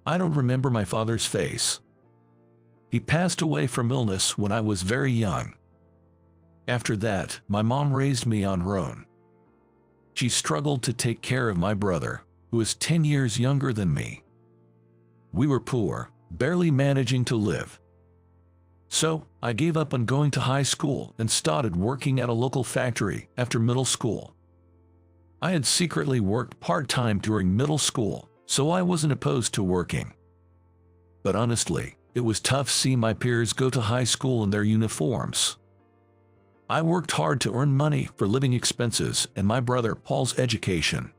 I don't remember my father's face. He passed away from illness when I was very young. After that, my mom raised me on her own. She struggled to take care of my brother, who is 10 years younger than me. We were poor, barely managing to live. So, I gave up on going to high school and started working at a local factory after middle school. I had secretly worked part-time during middle school, so I wasn't opposed to working. But honestly, it was tough seeing my peers go to high school in their uniforms. I worked hard to earn money for living expenses and my brother Paul's education.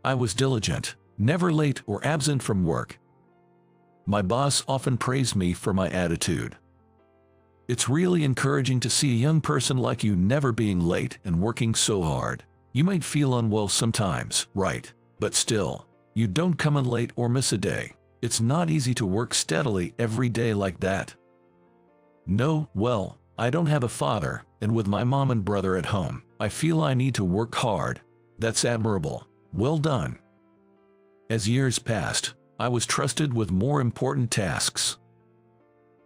I was diligent, never late or absent from work. My boss often praised me for my attitude. It's really encouraging to see a young person like you never being late and working so hard. You might feel unwell sometimes, right? But still, you don't come in late or miss a day. It's not easy to work steadily every day like that. No, well, I don't have a father, and with my mom and brother at home, I feel I need to work hard. That's admirable. Well done. As years passed, I was trusted with more important tasks.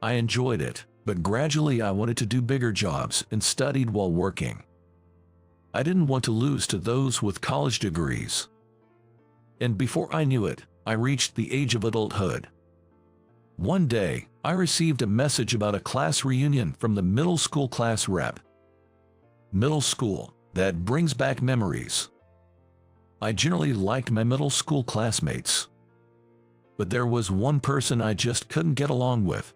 I enjoyed it, but gradually I wanted to do bigger jobs and studied while working. I didn't want to lose to those with college degrees. And before I knew it, I reached the age of adulthood. One day, I received a message about a class reunion from the middle school class rep. Middle school, that brings back memories. I generally liked my middle school classmates. But there was one person I just couldn't get along with.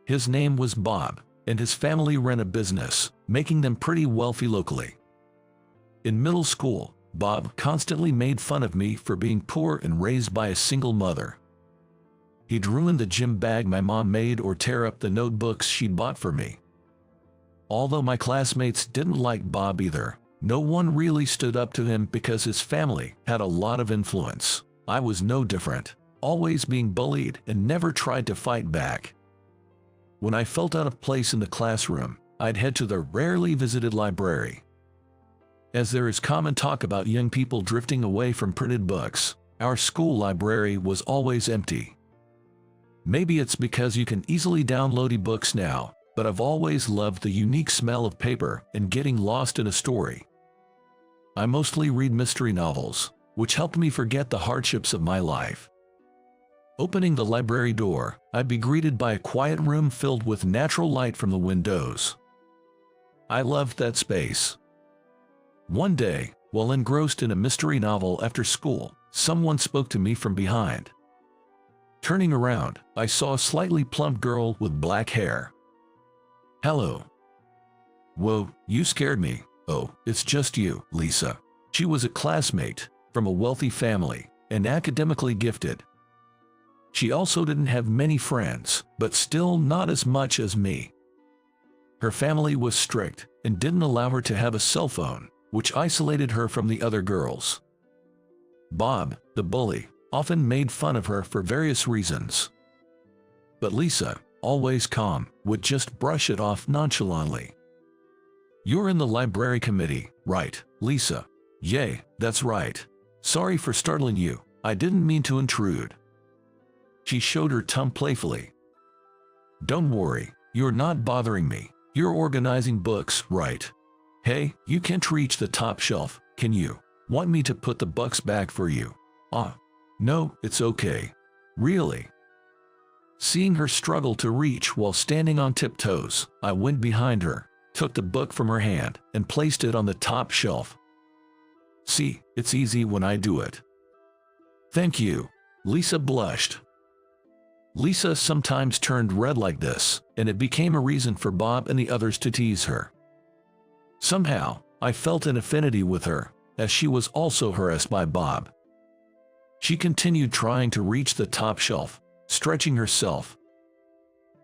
His name was Bob, and his family ran a business, making them pretty wealthy locally. In middle school, Bob constantly made fun of me for being poor and raised by a single mother. He'd ruin the gym bag my mom made or tear up the notebooks she'd bought for me. Although my classmates didn't like Bob either, no one really stood up to him because his family had a lot of influence. I was no different, always being bullied and never tried to fight back. When I felt out of place in the classroom, I'd head to the rarely visited library. As there is common talk about young people drifting away from printed books, our school library was always empty. Maybe it's because you can easily download ebooks now, but I've always loved the unique smell of paper and getting lost in a story. I mostly read mystery novels, which helped me forget the hardships of my life. Opening the library door, I'd be greeted by a quiet room filled with natural light from the windows. I loved that space. One day, while engrossed in a mystery novel after school, someone spoke to me from behind. Turning around, I saw a slightly plump girl with black hair. "Hello." "Whoa, you scared me." "Oh, it's just you, Lisa." She was a classmate, from a wealthy family, and academically gifted. She also didn't have many friends, but still not as much as me. Her family was strict and didn't allow her to have a cell phone, which isolated her from the other girls. Bob, the bully, often made fun of her for various reasons. But Lisa, always calm, would just brush it off nonchalantly. "You're in the library committee, right, Lisa?" "Yay, that's right. Sorry for startling you. I didn't mean to intrude." She showed her tongue playfully. "Don't worry, you're not bothering me. You're organizing books, right? Hey, you can't reach the top shelf, can you? Want me to put the books back for you?" No, it's okay. Really." Seeing her struggle to reach while standing on tiptoes, I went behind her, took the book from her hand, and placed it on the top shelf. "See, it's easy when I do it." "Thank you." Lisa blushed. Lisa sometimes turned red like this, and it became a reason for Bob and the others to tease her. Somehow, I felt an affinity with her, as she was also harassed by Bob. She continued trying to reach the top shelf, stretching herself.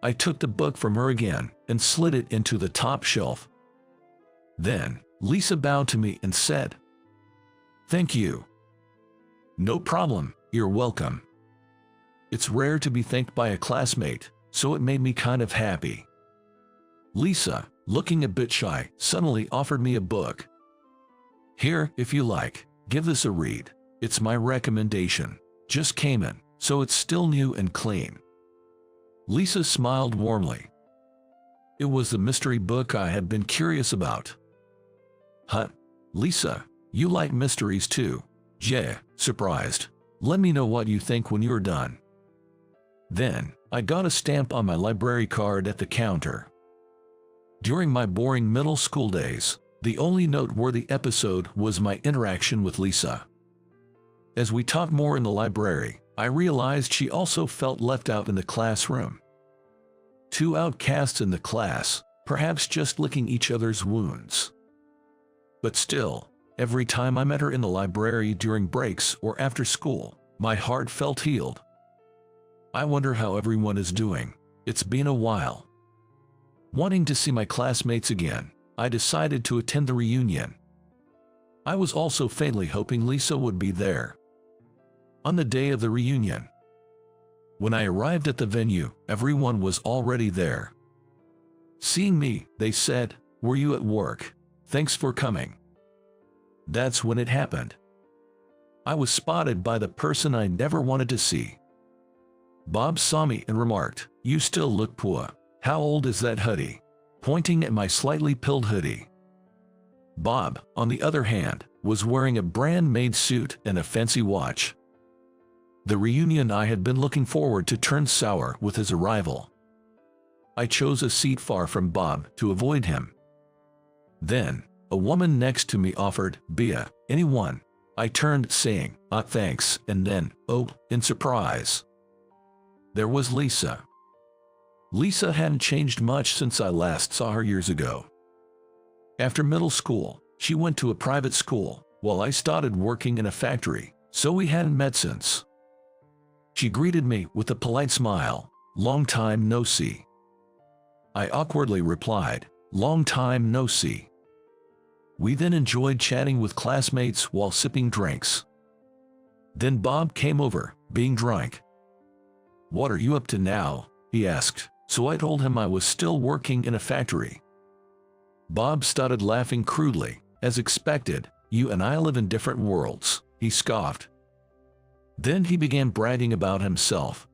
I took the book from her again and slid it into the top shelf. Then, Lisa bowed to me and said, "Thank you." "No problem, you're welcome." It's rare to be thanked by a classmate, so it made me kind of happy. Lisa, looking a bit shy, suddenly offered me a book. "Here, if you like, give this a read. It's my recommendation. Just came in, So it's still new and clean. Lisa smiled warmly. It was the mystery book I had been curious about. Huh? Lisa, you like mysteries too? Yeah, surprised. Let me know what you think when you're done. Then, I got a stamp on my library card at the counter. During my boring middle school days, the only noteworthy episode was my interaction with Lisa. As we talked more in the library, I realized she also felt left out in the classroom. Two outcasts in the class, perhaps just licking each other's wounds. But still, every time I met her in the library during breaks or after school, my heart felt healed. I wonder how everyone is doing. It's been a while. Wanting to see my classmates again, I decided to attend the reunion. I was also faintly hoping Lisa would be there. On the day of the reunion, when I arrived at the venue, everyone was already there. Seeing me, they said, "Were you at work? Thanks for coming." That's when it happened. I was spotted by the person I never wanted to see. Bob saw me and remarked, "You still look poor. How old is that hoodie?" Pointing at my slightly pilled hoodie. Bob, on the other hand, was wearing a brand-made suit and a fancy watch. The reunion I had been looking forward to turned sour with his arrival. I chose a seat far from Bob to avoid him. Then, a woman next to me offered, "Beer, anyone?" I turned, saying, Thanks," and then, oh, in surprise, there was Lisa. Lisa hadn't changed much since I last saw her years ago. After middle school, she went to a private school, while I started working in a factory, so we hadn't met since. She greeted me with a polite smile, "Long time no see." I awkwardly replied, "Long time no see." We then enjoyed chatting with classmates while sipping drinks. Then Bob came over, being drunk. "What are you up to now?" he asked, so I told him I was still working in a factory. Bob started laughing crudely, as expected. "You and I live in different worlds," he scoffed. Then he began bragging about himself.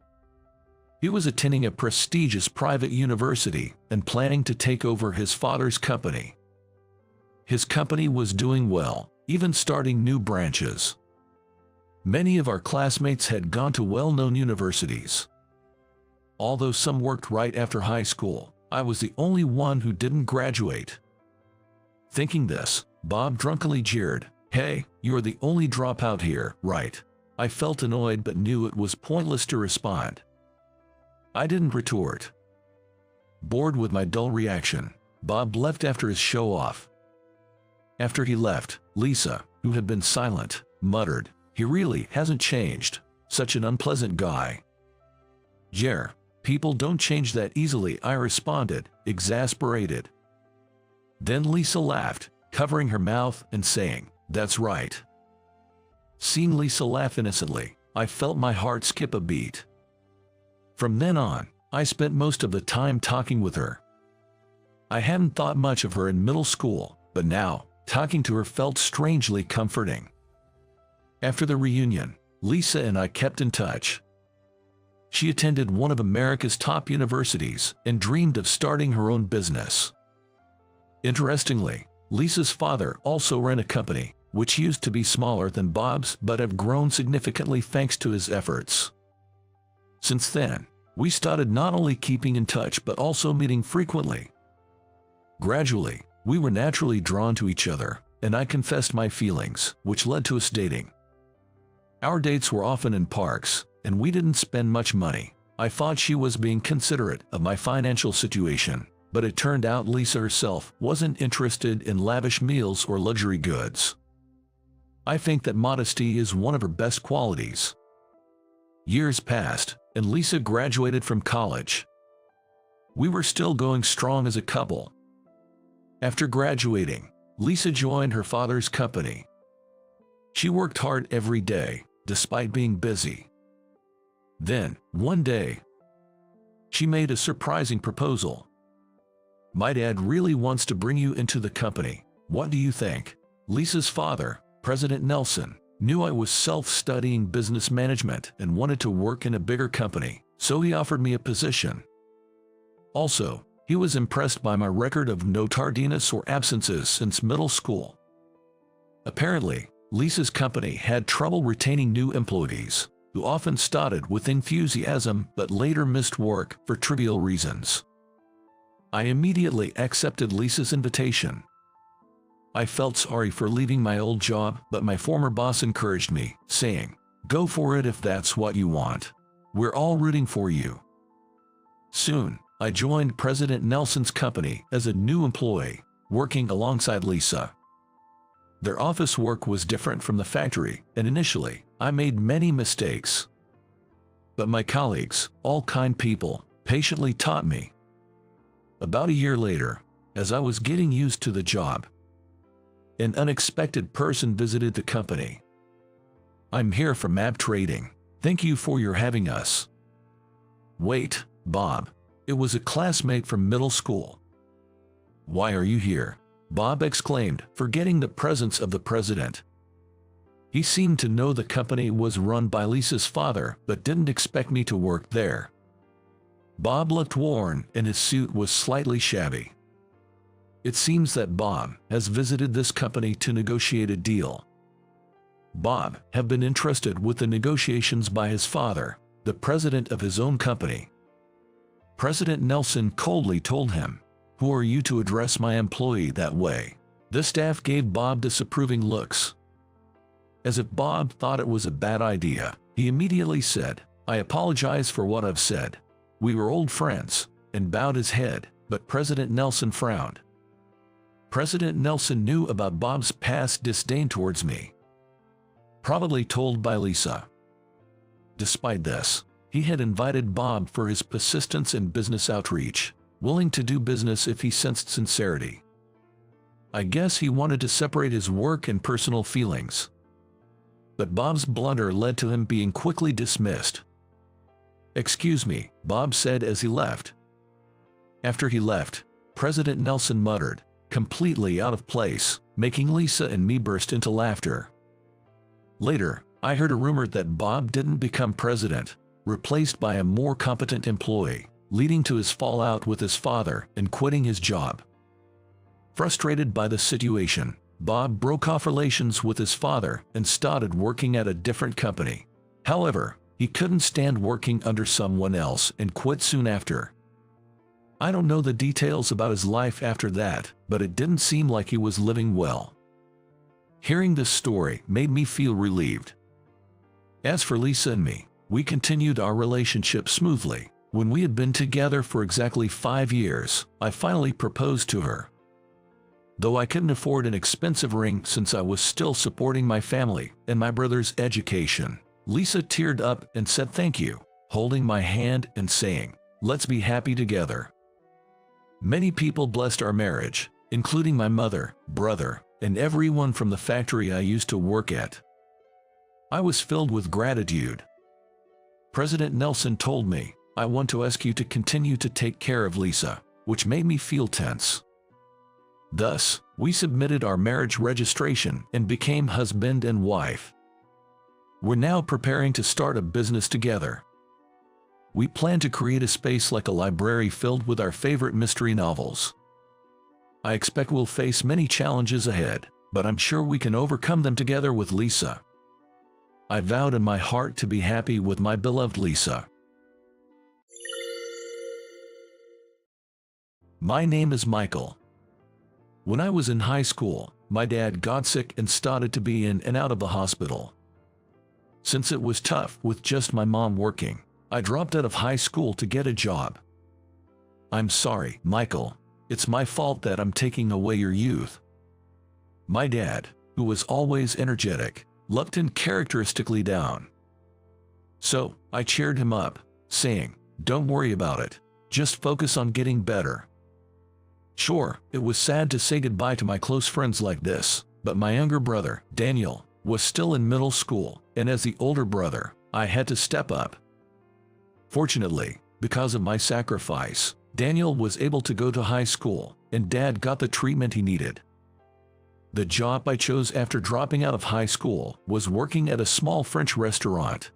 He was attending a prestigious private university and planning to take over his father's company. His company was doing well, even starting new branches. Many of our classmates had gone to well-known universities. Although some worked right after high school, I was the only one who didn't graduate. Thinking this, Bob drunkenly jeered, "Hey, you're the only dropout here, right?" I felt annoyed but knew it was pointless to respond. I didn't retort. Bored with my dull reaction, Bob left after his show-off. After he left, Lisa, who had been silent, muttered, "He really hasn't changed. Such an unpleasant guy." "Yeah, people don't change that easily," I responded, exasperated. Then Lisa laughed, covering her mouth and saying, "That's right." Seeing Lisa laugh innocently, I felt my heart skip a beat. From then on, I spent most of the time talking with her. I hadn't thought much of her in middle school, but now, talking to her felt strangely comforting. After the reunion, Lisa and I kept in touch. She attended one of America's top universities and dreamed of starting her own business. Interestingly, Lisa's father also ran a company, which used to be smaller than Bob's but have grown significantly thanks to his efforts. Since then, we started not only keeping in touch but also meeting frequently. Gradually, we were naturally drawn to each other, and I confessed my feelings, which led to us dating. Our dates were often in parks, and we didn't spend much money. I thought she was being considerate of my financial situation, but it turned out Lisa herself wasn't interested in lavish meals or luxury goods. I think that modesty is one of her best qualities. Years passed, and Lisa graduated from college. We were still going strong as a couple. After graduating, Lisa joined her father's company. She worked hard every day, despite being busy. Then, one day, she made a surprising proposal. "My dad really wants to bring you into the company. What do you think?" Lisa's father, President Nelson, knew I was self-studying business management and wanted to work in a bigger company, so he offered me a position. Also, he was impressed by my record of no tardiness or absences since middle school. Apparently, Lisa's company had trouble retaining new employees, who often started with enthusiasm but later missed work for trivial reasons. I immediately accepted Lisa's invitation. I felt sorry for leaving my old job, but my former boss encouraged me, saying, "Go for it if that's what you want. We're all rooting for you." Soon, I joined President Nelson's company as a new employee, working alongside Lisa. Their office work was different from the factory, and initially, I made many mistakes. But my colleagues, all kind people, patiently taught me. About a year later, as I was getting used to the job, an unexpected person visited the company. "I'm here from Map Trading. Thank you for your having us." "Wait, Bob." It was a classmate from middle school. "Why are you here?" Bob exclaimed, forgetting the presence of the president. He seemed to know the company was run by Lisa's father, but didn't expect me to work there. Bob looked worn, and his suit was slightly shabby. It seems that Bob has visited this company to negotiate a deal. Bob had been entrusted with the negotiations by his father, the president of his own company. President Nelson coldly told him, "Who are you to address my employee that way?" The staff gave Bob disapproving looks. As if Bob thought it was a bad idea, he immediately said, "I apologize for what I've said. We were old friends," and bowed his head, but President Nelson frowned. President Nelson knew about Bob's past disdain towards me, probably told by Lisa. Despite this, he had invited Bob for his persistence in business outreach, willing to do business if he sensed sincerity. I guess he wanted to separate his work and personal feelings. But Bob's blunder led to him being quickly dismissed. "Excuse me," Bob said as he left. After he left, President Nelson muttered, completely out of place, making Lisa and me burst into laughter. Later, I heard a rumor that Bob didn't become president, replaced by a more competent employee, leading to his fallout with his father and quitting his job. Frustrated by the situation, Bob broke off relations with his father and started working at a different company. However, he couldn't stand working under someone else and quit soon after. I don't know the details about his life after that, but it didn't seem like he was living well. Hearing this story made me feel relieved. As for Lisa and me, we continued our relationship smoothly. When we had been together for exactly 5 years, I finally proposed to her. Though I couldn't afford an expensive ring since I was still supporting my family and my brother's education, Lisa teared up and said thank you, holding my hand and saying, "Let's be happy together." Many people blessed our marriage, including my mother, brother, and everyone from the factory I used to work at. I was filled with gratitude. President Nelson told me, "I want to ask you to continue to take care of Lisa," which made me feel tense. Thus, we submitted our marriage registration and became husband and wife. We're now preparing to start a business together. We plan to create a space like a library filled with our favorite mystery novels. I expect we'll face many challenges ahead, but I'm sure we can overcome them together with Lisa. I vowed in my heart to be happy with my beloved Lisa. My name is Michael. When I was in high school, my dad got sick and started to be in and out of the hospital. Since it was tough with just my mom working, I dropped out of high school to get a job. I'm sorry, Michael. It's my fault that I'm taking away your youth. My dad, who was always energetic, looked uncharacteristically down. So, I cheered him up, saying, "Don't worry about it. Just focus on getting better." Sure, it was sad to say goodbye to my close friends like this, but my younger brother, Daniel, was still in middle school, and as the older brother, I had to step up. Fortunately, because of my sacrifice, Daniel was able to go to high school, and Dad got the treatment he needed. The job I chose after dropping out of high school was working at a small French restaurant.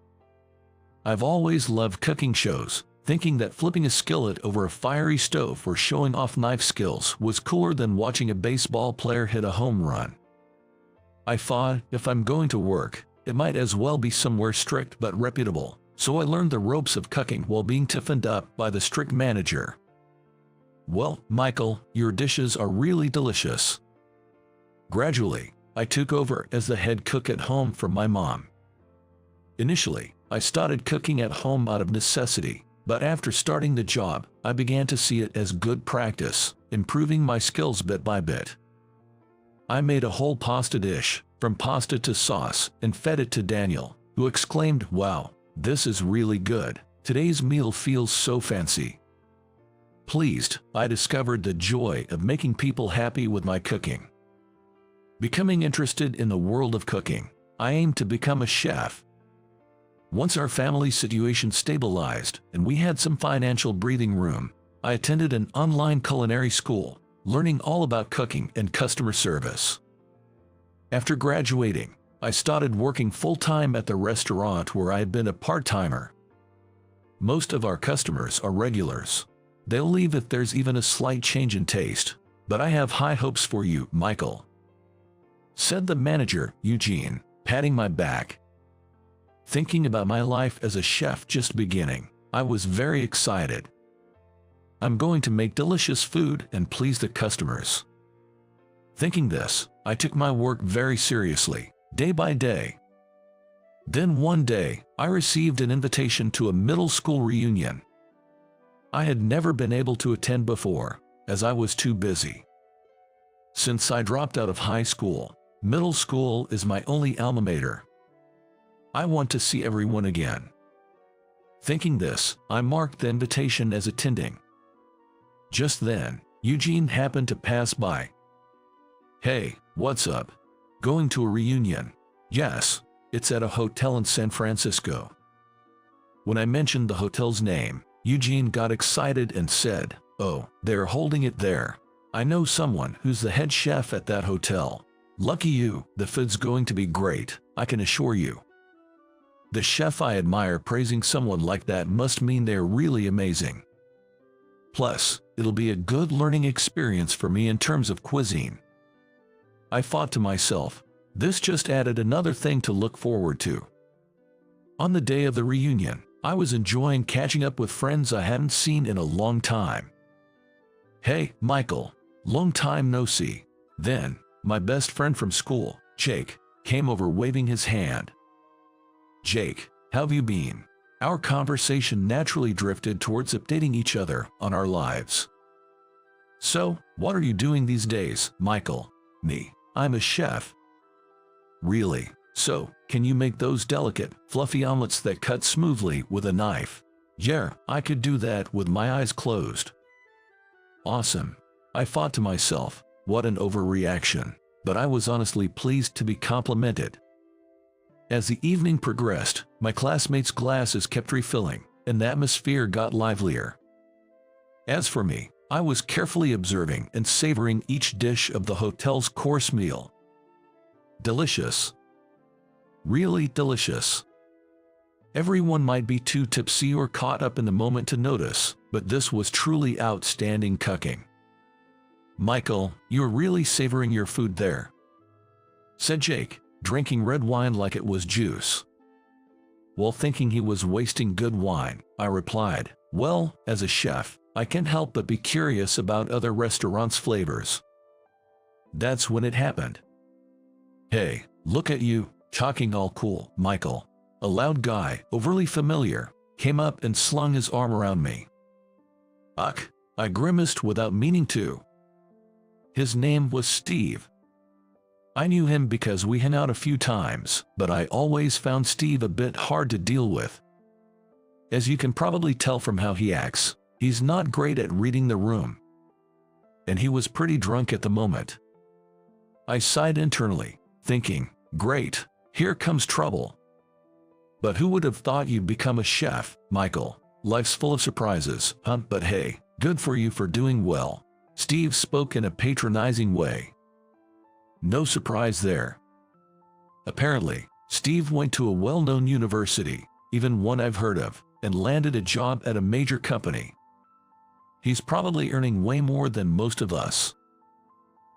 I've always loved cooking shows, thinking that flipping a skillet over a fiery stove or showing off knife skills was cooler than watching a baseball player hit a home run. I thought, if I'm going to work, it might as well be somewhere strict but reputable, so I learned the ropes of cooking while being toughened up by the strict manager. "Well, Michael, your dishes are really delicious." Gradually, I took over as the head cook at home from my mom. Initially, I started cooking at home out of necessity, but after starting the job, I began to see it as good practice, improving my skills bit by bit. I made a whole pasta dish, from pasta to sauce, and fed it to Daniel, who exclaimed, "Wow, this is really good. Today's meal feels so fancy." Pleased, I discovered the joy of making people happy with my cooking. Becoming interested in the world of cooking, I aimed to become a chef. Once our family situation stabilized and we had some financial breathing room, I attended an online culinary school, learning all about cooking and customer service. After graduating, I started working full-time at the restaurant where I had been a part-timer. Most of our customers are regulars. They'll leave if there's even a slight change in taste, but I have high hopes for you, Michael," said the manager, Eugene, patting my back. Thinking about my life as a chef just beginning, I was very excited. I'm going to make delicious food and please the customers. Thinking this, I took my work very seriously, day by day. Then one day, I received an invitation to a middle school reunion. I had never been able to attend before, as I was too busy. Since I dropped out of high school, middle school is my only alma mater. I want to see everyone again. Thinking this, I marked the invitation as attending. Just then, Eugene happened to pass by. "Hey, what's up? Going to a reunion?" "Yes, it's at a hotel in San Francisco." When I mentioned the hotel's name, Eugene got excited and said, "Oh, they're holding it there. I know someone who's the head chef at that hotel. Lucky you, the food's going to be great, I can assure you." The chef I admire praising someone like that must mean they're really amazing. Plus, it'll be a good learning experience for me in terms of cuisine. I thought to myself, this just added another thing to look forward to. On the day of the reunion, I was enjoying catching up with friends I hadn't seen in a long time. "Hey, Michael, long time no see." Then, my best friend from school, Jake, came over waving his hand. "Jake, how've you been?" Our conversation naturally drifted towards updating each other on our lives. "So, what are you doing these days, Michael?" "Me, I'm a chef." "Really? So, can you make those delicate, fluffy omelets that cut smoothly with a knife?" "Yeah, I could do that with my eyes closed." Awesome. I thought to myself, what an overreaction, but I was honestly pleased to be complimented. As the evening progressed, my classmates' glasses kept refilling, and the atmosphere got livelier. As for me, I was carefully observing and savoring each dish of the hotel's course meal. Delicious. Really delicious. Everyone might be too tipsy or caught up in the moment to notice, but this was truly outstanding cooking. "Michael, you're really savoring your food there," said Jake, drinking red wine like it was juice. While thinking he was wasting good wine, I replied, "Well, as a chef, I can't help but be curious about other restaurants' flavors." That's when it happened. "Hey, look at you, talking all cool, Michael." A loud guy, overly familiar, came up and slung his arm around me. "Ugh," I grimaced without meaning to. His name was Steve. I knew him because we hung out a few times, but I always found Steve a bit hard to deal with. As you can probably tell from how he acts, he's not great at reading the room. And he was pretty drunk at the moment. I sighed internally, thinking, great, here comes trouble. But who would have thought you'd become a chef, Michael? Life's full of surprises, huh? But hey, good for you for doing well. Steve spoke in a patronizing way. No surprise there. Apparently, Steve went to a well-known university, even one I've heard of, and landed a job at a major company. He's probably earning way more than most of us.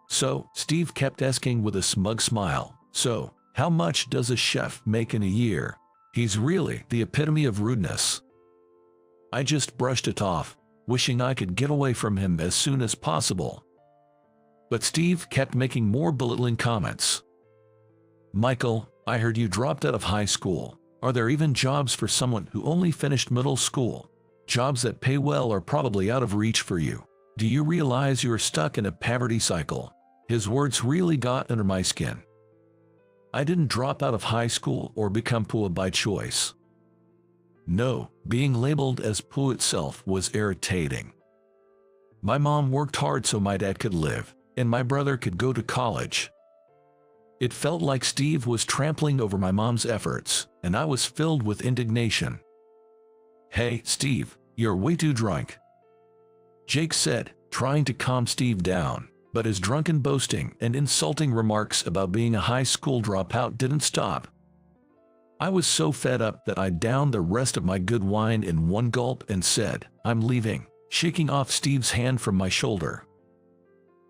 So, Steve kept asking with a smug smile, "So, how much does a chef make in a year?" He's really the epitome of rudeness. I just brushed it off, wishing I could get away from him as soon as possible. But Steve kept making more belittling comments. "Michael, I heard you dropped out of high school. Are there even jobs for someone who only finished middle school? Jobs that pay well are probably out of reach for you. Do you realize you're stuck in a poverty cycle?" His words really got under my skin. I didn't drop out of high school or become poor by choice. No, being labeled as poor itself was irritating. My mom worked hard so my dad could live, and my brother could go to college. It felt like Steve was trampling over my mom's efforts, and I was filled with indignation. "Hey, Steve, you're way too drunk," Jake said, trying to calm Steve down, but his drunken boasting and insulting remarks about being a high school dropout didn't stop. I was so fed up that I downed the rest of my good wine in one gulp and said, "I'm leaving," shaking off Steve's hand from my shoulder.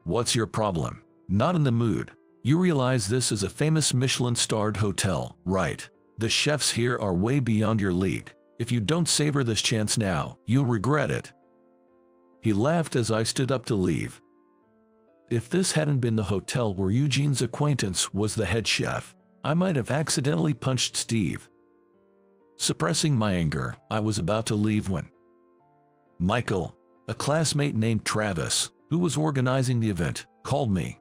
"What's your problem? Not in the mood. You realize this is a famous Michelin-starred hotel, right? The chefs here are way beyond your league. If you don't savor this chance now, you'll regret it." He laughed as I stood up to leave. If this hadn't been the hotel where Eugene's acquaintance was the head chef, I might have accidentally punched Steve. Suppressing my anger, I was about to leave when Michael, a classmate named Travis, who was organizing the event, called me.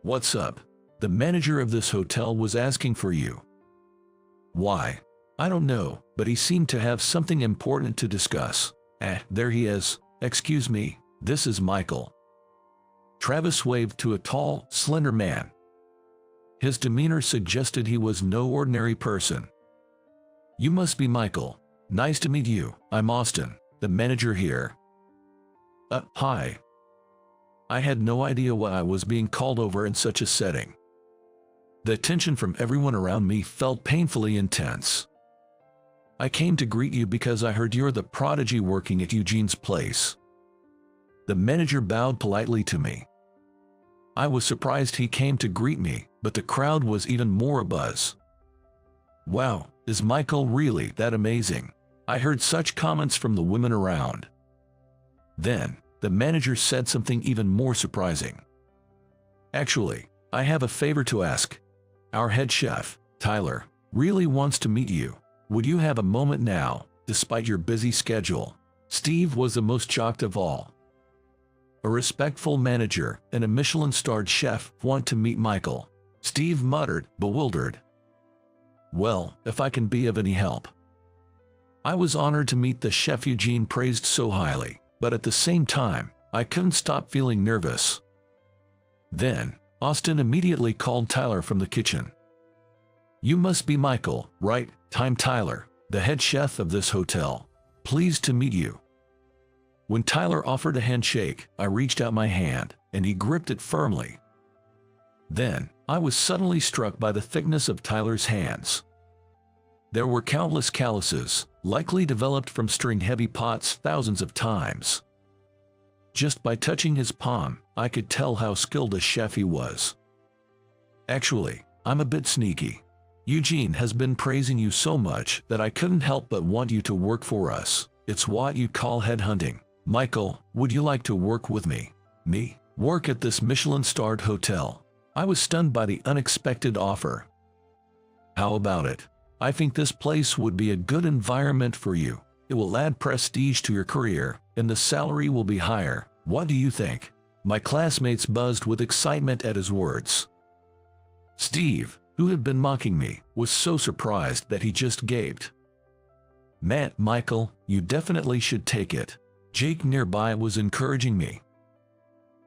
"What's up? The manager of this hotel was asking for you." "Why?" "I don't know, but he seemed to have something important to discuss." There he is. "Excuse me, this is Michael." Travis waved to a tall, slender man. His demeanor suggested he was no ordinary person. "You must be Michael. Nice to meet you. I'm Austin, the manager here." Hi." I had no idea why I was being called over in such a setting. The tension from everyone around me felt painfully intense. "I came to greet you because I heard you're the prodigy working at Eugene's place." The manager bowed politely to me. I was surprised he came to greet me, but the crowd was even more abuzz. "Wow, is Michael really that amazing?" I heard such comments from the women around. Then, the manager said something even more surprising. "Actually, I have a favor to ask. Our head chef, Tyler, really wants to meet you. Would you have a moment now, despite your busy schedule?" Steve was the most shocked of all. A respectful manager and a Michelin-starred chef want to meet Michael. Steve muttered, bewildered. "Well, if I can be of any help." I was honored to meet the chef Eugene praised so highly, but at the same time, I couldn't stop feeling nervous. Then, Austin immediately called Tyler from the kitchen. "You must be Michael, right? I'm Tyler, the head chef of this hotel. Pleased to meet you." When Tyler offered a handshake, I reached out my hand, and he gripped it firmly. Then, I was suddenly struck by the thickness of Tyler's hands. There were countless calluses, likely developed from stirring heavy pots thousands of times. Just by touching his palm, I could tell how skilled a chef he was. "Actually, I'm a bit sneaky. Eugene has been praising you so much that I couldn't help but want you to work for us. It's what you call headhunting. Michael, would you like to work with me?" "Me? Work at this Michelin-starred hotel?" I was stunned by the unexpected offer. "How about it? I think this place would be a good environment for you. It will add prestige to your career, and the salary will be higher. What do you think?" My classmates buzzed with excitement at his words. Steve, who had been mocking me, was so surprised that he just gaped. "Man, Michael, you definitely should take it." Jake nearby was encouraging me.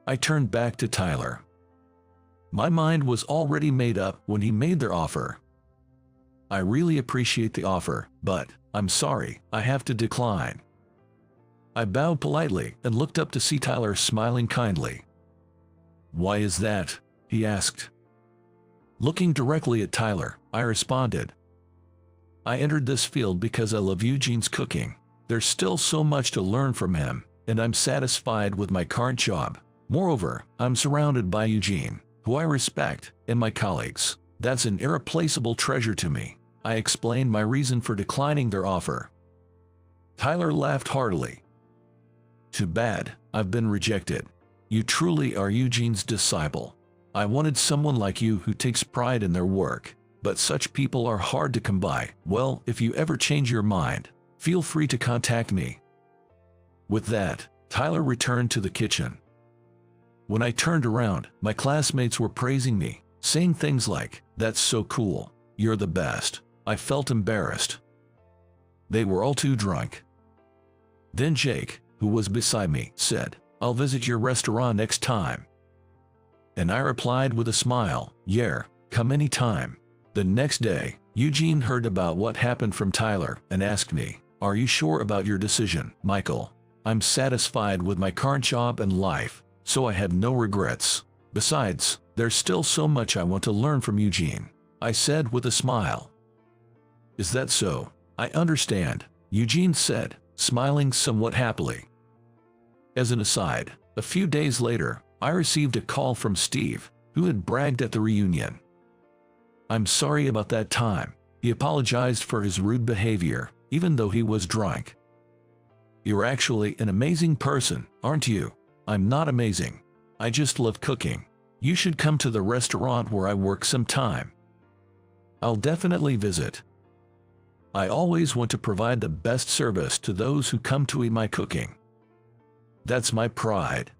I turned back to Tyler. My mind was already made up when he made their offer. "I really appreciate the offer, but I'm sorry, I have to decline." I bowed politely and looked up to see Tyler smiling kindly. "Why is that?" he asked. Looking directly at Tyler, I responded. I entered this field because I love Eugene's cooking. There's still so much to learn from him, and I'm satisfied with my current job. Moreover, I'm surrounded by Eugene, who I respect, and my colleagues. That's an irreplaceable treasure to me. I explained my reason for declining their offer. Tyler laughed heartily. Too bad, I've been rejected. You truly are Eugene's disciple. I wanted someone like you who takes pride in their work, but such people are hard to come by. Well, if you ever change your mind, feel free to contact me. With that, Tyler returned to the kitchen. When I turned around, my classmates were praising me, saying things like, "That's so cool, you're the best." I felt embarrassed. They were all too drunk. Then Jake, who was beside me, said, "I'll visit your restaurant next time." And I replied with a smile, "Yeah, come anytime." The next day, Eugene heard about what happened from Tyler and asked me, "Are you sure about your decision, Michael?" I'm satisfied with my current job and life, so I have no regrets. Besides, there's still so much I want to learn from Eugene, I said with a smile. Is that so? I understand, Eugene said, smiling somewhat happily. As an aside, a few days later, I received a call from Steve, who had bragged at the reunion. I'm sorry about that time. He apologized for his rude behavior, even though he was drunk. You're actually an amazing person, aren't you? I'm not amazing. I just love cooking. You should come to the restaurant where I work sometime. I'll definitely visit. I always want to provide the best service to those who come to eat my cooking. That's my pride.